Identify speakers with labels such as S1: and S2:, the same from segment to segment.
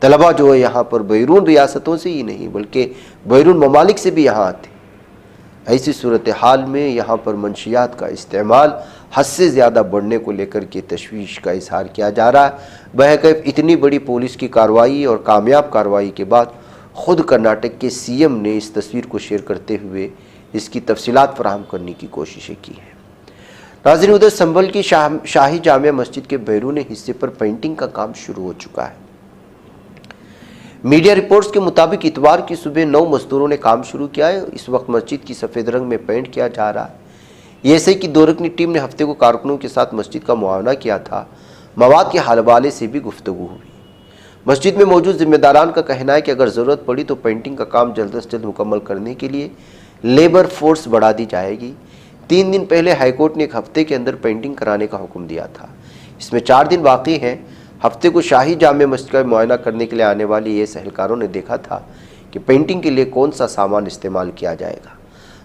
S1: طلبہ جو ہے یہاں پر بیرون ریاستوں سے ہی نہیں بلکہ بیرون ممالک سے بھی یہاں آتے ہیں۔ ایسی صورتحال میں یہاں پر منشیات کا استعمال حد سے زیادہ بڑھنے کو لے کر کے تشویش کا اظہار کیا جا رہا ہے۔ بہرکیف اتنی بڑی پولیس کی کارروائی اور کامیاب کارروائی کے بعد خود کرناٹک کے سی ایم نے اس تصویر کو شیئر کرتے ہوئے اس کی تفصیلات فراہم کرنے کی کوششیں کی ہیں۔ ناظرین، ادھر سنبھل کی شاہی جامع مسجد کے بیرون حصے پر پینٹنگ کا کام شروع ہو چکا ہے۔ میڈیا رپورٹس کے مطابق اتوار کی صبح 9 مزدوروں نے کام شروع کیا ہے۔ اس وقت مسجد کی سفید رنگ میں پینٹ کیا جا رہا ہے۔ یہ ایسے کہ 2 رکنی ٹیم نے ہفتے کو کارکنوں کے ساتھ مسجد کا معائنہ کیا تھا۔ مواد کے حوالے سے بھی گفتگو ہوئی۔ مسجد میں موجود ذمہ داران کا کہنا ہے کہ اگر ضرورت پڑی تو پینٹنگ کا کام جلد از جلد مکمل کرنے کے لیے لیبر فورس بڑھا دی جائے گی۔ 3 دن پہلے ہائی کورٹ نے ایک ہفتے کے اندر پینٹنگ کرانے کا حکم دیا تھا۔ اس میں 4 دن باقی ہیں۔ ہفتے کو شاہی جامع مسجد کا معائنہ کرنے کے لیے آنے والی یہ اہلکاروں نے دیکھا تھا کہ پینٹنگ کے لیے کون سا سامان استعمال کیا جائے گا۔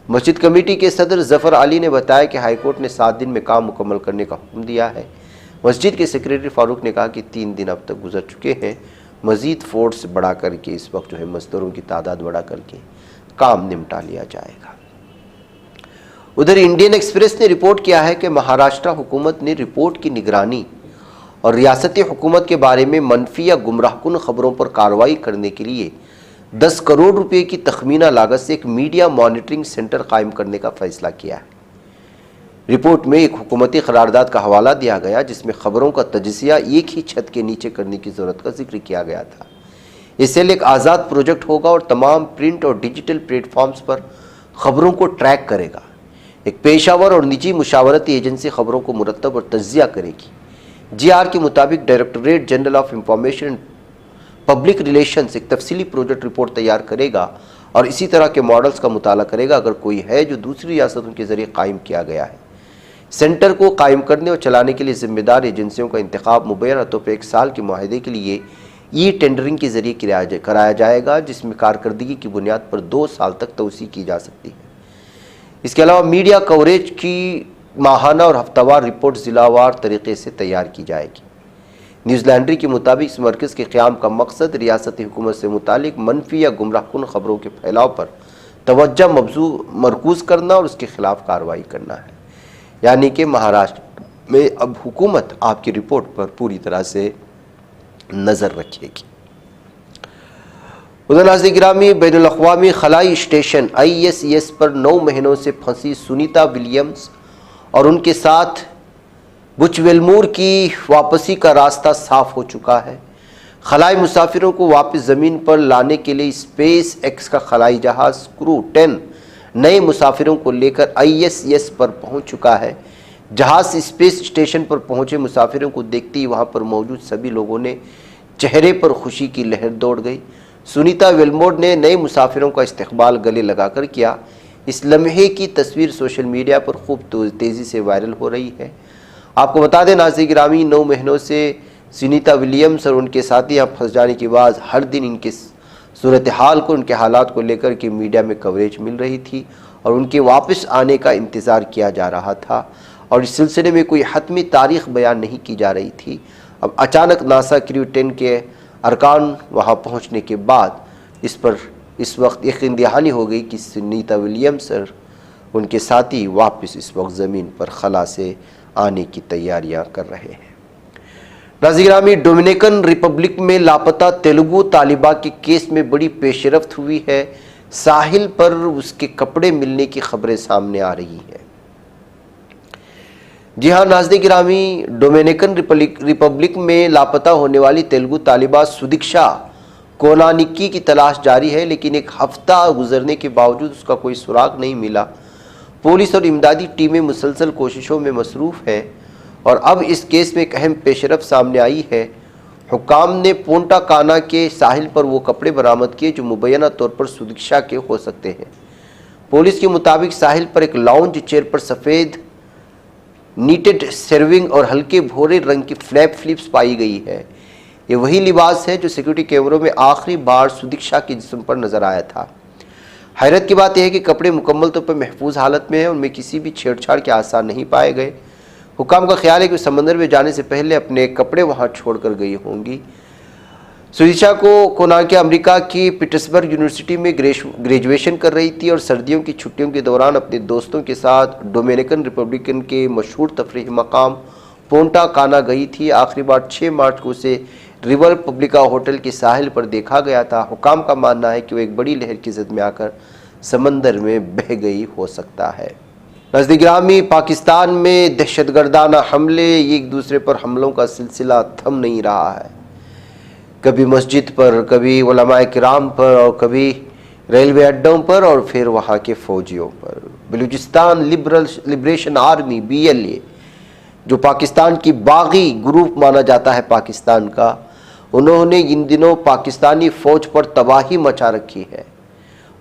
S1: مسجد کمیٹی کے صدر ظفر علی نے بتایا کہ ہائی کورٹ نے 7 دن میں کام مکمل کرنے کا حکم دیا ہے۔ مسجد کے سیکریٹری فاروق نے کہا کہ 3 دن اب تک گزر چکے ہیں، مزید فورس بڑھا کر کے اس وقت مزدوروں کی تعداد بڑھا کر کے کام نمٹا لیا جائے گا۔ ادھر انڈین ایکسپریس نے رپورٹ کیا ہے کہ مہاراشٹر حکومت نے رپورٹ کی نگرانی اور ریاستی حکومت کے بارے میں منفی یا گمراہ کن خبروں پر کارروائی کرنے کے لیے 10 کروڑ روپے کی تخمینہ لاگت سے ایک میڈیا مانیٹرنگ سینٹر قائم کرنے کا فیصلہ کیا ہے۔ رپورٹ میں ایک حکومتی قرارداد کا حوالہ دیا گیا جس میں خبروں کا تجزیہ ایک ہی چھت کے نیچے کرنے کی ضرورت کا ذکر کیا گیا تھا۔ یہ سیل ایک آزاد پروجیکٹ ہوگا اور تمام پرنٹ اور ڈیجیٹل پلیٹ فارمز پر خبروں کو ٹریک کرے گا۔ ایک پیشہ ور اور نجی مشاورتی ایجنسی خبروں کو مرتب اور تجزیہ کرے گی۔ جی آر کے مطابق directorate general of information and public relations ایک تفصیلی پروجیکٹ رپورٹ تیار کرے گا اور اسی طرح کے ماڈلز کا مطالعہ کرے گا اگر کوئی ہے جو دوسری ریاستوں کے ذریعے قائم کیا گیا ہے۔ سینٹر کو قائم کرنے اور چلانے کے لیے ذمہ دار ایجنسیوں کا انتخاب مبینہ طور پر 1 سال کے معاہدے کے لیے ای ٹینڈرنگ کے ذریعے کرایا جائے گا جس میں کارکردگی کی بنیاد پر 2 سال تک توسیع کی جا سکتی ہے۔ اس کے علاوہ میڈیا کوریج کی ماہانہ اور ہفتہ وار رپورٹ ضلع وار طریقے سے تیار کی جائے گی۔ نیوز لینڈری کے مطابق اس مرکز کے قیام کا مقصد ریاستی حکومت سے متعلق منفی یا گمراہ کن خبروں کے پھیلاؤ پر توجہ مرکوز کرنا اور اس کے خلاف کارروائی کرنا ہے۔ یعنی کہ مہاراشٹر میں اب حکومت آپ کی رپورٹ پر پوری طرح سے نظر رکھے گی۔ ادھر ناظرین گرامی، بین الاقوامی خلائی اسٹیشن ISS پر 9 مہینوں سے پھنسی سنیتا ولیمز اور ان کے ساتھ بچ ویلمور کی واپسی کا راستہ صاف ہو چکا ہے۔ خلائی مسافروں کو واپس زمین پر لانے کے لیے اسپیس ایکس کا خلائی جہاز کرو 10 نئے مسافروں کو لے کر ISS پر پہنچ چکا ہے۔ جہاز اسپیس اسٹیشن پر پہنچے مسافروں کو دیکھتے ہی وہاں پر موجود سبھی لوگوں نے چہرے پر خوشی کی لہر دوڑ گئی۔ سنیتا ویلمور نے نئے مسافروں کا استقبال گلے لگا کر کیا۔ اس لمحے کی تصویر سوشل میڈیا پر خوب تیزی سے وائرل ہو رہی ہے۔ آپ کو بتا دیں ناظرین گرامی، 9 مہینوں سے سنیتا ولیمز اور ان کے ساتھی یہاں پھنس جانے کے بعد ہر دن ان کے صورتحال کو، ان کے حالات کو لے کر کے میڈیا میں کوریج مل رہی تھی اور ان کے واپس آنے کا انتظار کیا جا رہا تھا اور اس سلسلے میں کوئی حتمی تاریخ بیان نہیں کی جا رہی تھی۔ اب اچانک ناسا کریو 10 کے ارکان وہاں پہنچنے کے بعد اس وقت یقین دہانی ہو گئی کہ سنیتا ولیمز اور ان کے ساتھی واپس اس وقت زمین پر خلا سے آنے کی تیاریاں کر رہے ہیں۔ ناظرین گرامی، ڈومینیکن ریپبلک میں لاپتہ تیلگو طالبہ کے کیس میں بڑی پیش رفت ہوئی ہے۔ ساحل پر اس کے کپڑے ملنے کی خبریں سامنے آ رہی ہیں۔ جی ہاں ناظرین گرامی، ڈومینیکن ریپبلک میں لاپتہ ہونے والی تیلگو طالبہ سدیکشا کونانکی کی تلاش جاری ہے، لیکن 1 ہفتہ گزرنے کے باوجود اس کا کوئی سراغ نہیں ملا۔ پولیس اور امدادی ٹیمیں مسلسل کوششوں میں مصروف ہیں اور اب اس کیس میں ایک اہم پیش رفت سامنے آئی ہے۔ حکام نے پونٹا کانا کے ساحل پر وہ کپڑے برآمد کیے جو مبینہ طور پر سدیکشا کے ہو سکتے ہیں۔ پولیس کے مطابق ساحل پر ایک لاؤنج چیئر پر سفید نیٹڈ سیرونگ اور ہلکے بھورے رنگ کی فلپس پائی گئی ہے۔ یہ وہی لباس ہے جو سیکیورٹی کیمروں میں آخری بار سدیکشا کے جسم پر نظر آیا تھا۔ حیرت کی بات یہ ہے کہ کپڑے مکمل طور پر محفوظ حالت میں ہیں، ان میں کسی بھی چھیڑ چھاڑ کے آثار نہیں پائے گئے۔ حکام کا خیال ہے کہ سمندر میں جانے سے پہلے اپنے کپڑے وہاں چھوڑ کر گئی ہوں گی۔ سویچا کو کونا کے امریکہ کی پیٹسبرگ یونیورسٹی میں گریجویشن کر رہی تھی اور سردیوں کی چھٹیوں کے دوران اپنے دوستوں کے ساتھ ڈومینیکن ریپبلکن کے مشہور تفریحی مقام پونٹا کانا گئی تھی۔ آخری بار 6 مارچ کو اسے ریور پبلکا ہوٹل کے ساحل پر دیکھا گیا تھا۔ حکام کا ماننا ہے کہ وہ ایک بڑی لہر کی زد میں آ کر سمندر میں بہہ گئی ہو سکتا ہے۔ ناظرین گرامی، پاکستان میں دہشت گردانہ حملے، ایک دوسرے پر حملوں کا سلسلہ تھم نہیں رہا ہے۔ کبھی مسجد پر، کبھی علماء کرام پر، اور کبھی ریلوے اڈوں پر، اور پھر وہاں کے فوجیوں پر۔ بلوچستان لبریشن آرمی BLA، جو پاکستان کی باغی گروپ مانا جاتا ہے پاکستان کا، انہوں نے ان دنوں پاکستانی فوج پر تباہی مچا رکھی ہے۔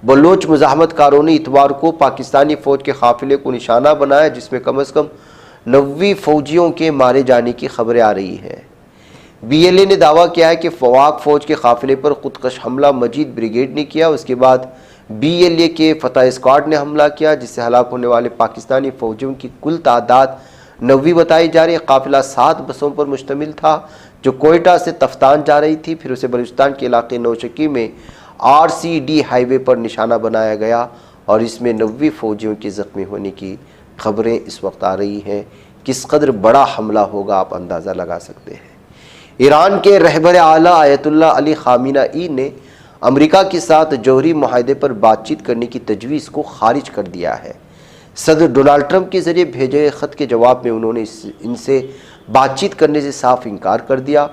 S1: بلوچ مزاحمت کاروں نے اتوار کو پاکستانی فوج کے قافلے کو نشانہ بنایا، جس میں کم از کم 90 فوجیوں کے مارے جانے کی خبریں آ رہی ہیں۔ BLA نے دعویٰ کیا ہے کہ پاک فوج کے قافلے پر خودکش حملہ مجید بریگیڈ نے کیا۔ اس کے بعد BLA کے فتح اسکواڈ نے حملہ کیا، جس سے ہلاک ہونے والے پاکستانی فوجیوں کی کل تعداد 90 بتائی جا رہی ہے۔ قافلہ 7 بسوں پر مشتمل تھا جو کوئٹہ سے تفتان جا رہی تھی، پھر اسے بلوچستان کے علاقے نوشکی میں RCD ہائی وے پر نشانہ بنایا گیا، اور اس میں 90 فوجیوں کے زخمی ہونے کی خبریں اس وقت آ رہی ہیں۔ کس قدر بڑا حملہ ہوگا آپ اندازہ لگا سکتے ہیں۔ ایران کے رہبر اعلیٰ آیت اللہ علی خامنہ ای نے امریکہ کے ساتھ جوہری معاہدے پر بات چیت کرنے کی تجویز کو خارج کر دیا ہے۔ صدر ڈونلڈ ٹرمپ کے ذریعے بھیجے گئے خط کے جواب میں انہوں نے ان سے بات چیت کرنے سے صاف انکار کر دیا۔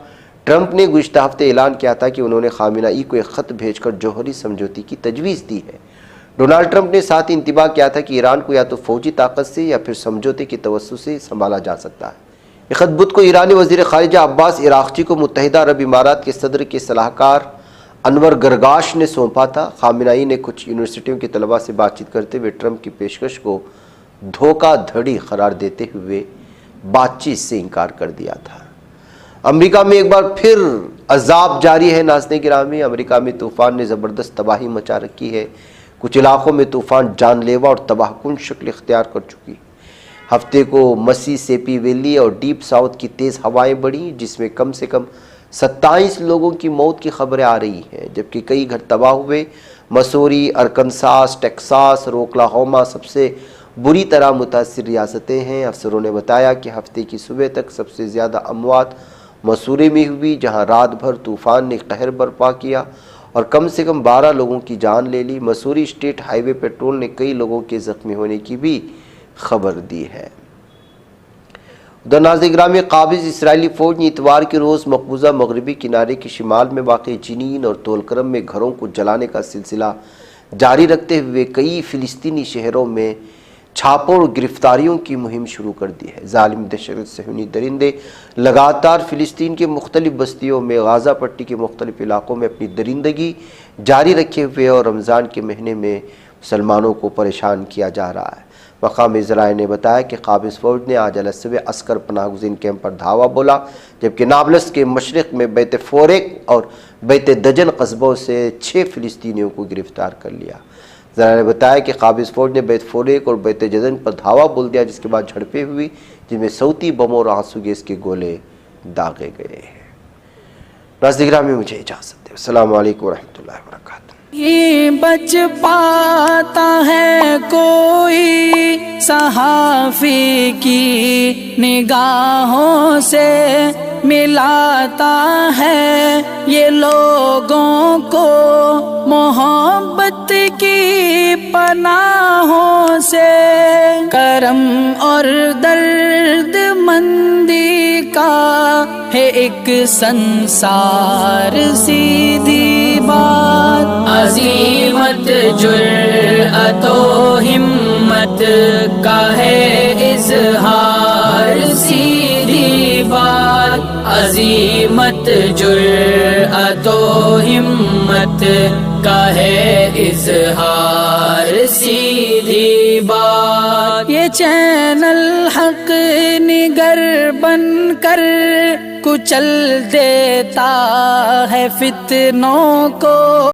S1: ٹرمپ نے گزشتہ ہفتے اعلان کیا تھا کہ انہوں نے خامنہ ای کو ایک خط بھیج کر جوہری سمجھوتے کی تجویز دی ہے۔ ڈونلڈ ٹرمپ نے ساتھ ہی انتباہ کیا تھا کہ ایران کو یا تو فوجی طاقت سے یا پھر سمجھوتے کے توسط سے سنبھالا جا سکتا ہے۔ یہ خط بدھ کو ایرانی وزیر خارجہ عباس عراقچی کو متحدہ عرب امارات کے صدر کے صلاح کار انور گرگاش نے سونپا تھا۔ خامنہ ای نے کچھ یونیورسٹیوں کے طلباء سے بات چیت کرتے ہوئے ٹرمپ کی پیشکش کو دھوکہ دھڑی قرار دیتے ہوئے بات چیت سے انکار کر دیا تھا۔ امریکہ میں ایک بار پھر عذاب جاری ہے۔ ناظرین گرامی، امریکہ میں طوفان نے زبردست تباہی مچا رکھی ہے۔ کچھ علاقوں میں طوفان جان لیوا اور تباہ کن شکل اختیار کر چکی۔ ہفتے کو مسیسیپی ویلی اور ڈیپ ساؤتھ کی تیز ہوائیں بڑھیں، جس میں کم سے کم 27 لوگوں کی موت کی خبریں آ رہی ہیں، جبکہ کئی گھر تباہ ہوئے۔ مسوری، ارکنساس، ٹیکساس اور اوکلاہوما سب سے بری طرح متاثر ریاستیں ہیں۔ افسروں نے بتایا کہ ہفتے کی صبح تک سب سے زیادہ اموات مسوری میں ہوئی، جہاں رات بھر طوفان نے قہر برپا کیا اور کم سے کم 12 لوگوں کی جان لے لی۔ مسوری اسٹیٹ ہائی وے پیٹرول نے کئی لوگوں کے زخمی ہونے کی بھی خبر دی ہے۔ ادھر ناظرین گرامی، قابض اسرائیلی فوج نے اتوار کے روز مقبوضہ مغربی کنارے کے شمال میں واقع جنین اور طولکرم میں گھروں کو جلانے کا سلسلہ جاری رکھتے ہوئے کئی فلسطینی شہروں میں چھاپوں اور گرفتاریوں کی مہم شروع کر دی ہے۔ ظالم دہشت صہیونی درندے لگاتار فلسطین کے مختلف بستیوں میں، غازہ پٹی کے مختلف علاقوں میں اپنی درندگی جاری رکھے ہوئے اور رمضان کے مہینے میں مسلمانوں کو پریشان کیا جا رہا ہے۔ مقامی ذرائع نے بتایا کہ قابض فوج نے آج الصبح عسکر پناہ گزین کیمپ پر دھاوا بولا، جبکہ نابلس کے مشرق میں بیت فوریک اور بیت دجن قصبوں سے 6 فلسطینیوں کو گرفتار کر لیا۔ ذرائع نے بتایا کہ قابض فوج نے بیت فوریک اور بیت جدن پر دھاوا بول دیا، جس کے بعد جھڑپیں ہوئی، جن میں صوتی بموں اور آنسو گیس کے گولے داغے گئے ہیں۔ ناظرین گرامی، مجھے اجازت دیں۔ السلام علیکم ورحمۃ اللہ وبرکاتہ۔
S2: یہ بچ پاتا ہے کوئی صحافی کی نگاہوں سے، ملاتا ہے یہ لوگوں کو محبت کی پناہوں سے۔ کرم اور درد مندی کا ہے ایک سنسار، سیدھی بات عظیمت جرأت و ہمت کا ہے اظہار، سیدھی بات عظیمت جرأت و ہمت کا ہے اظہار، سیدھی بات۔ یہ چینل حق نگر بن کر کچل دیتا ہے فتنوں کو۔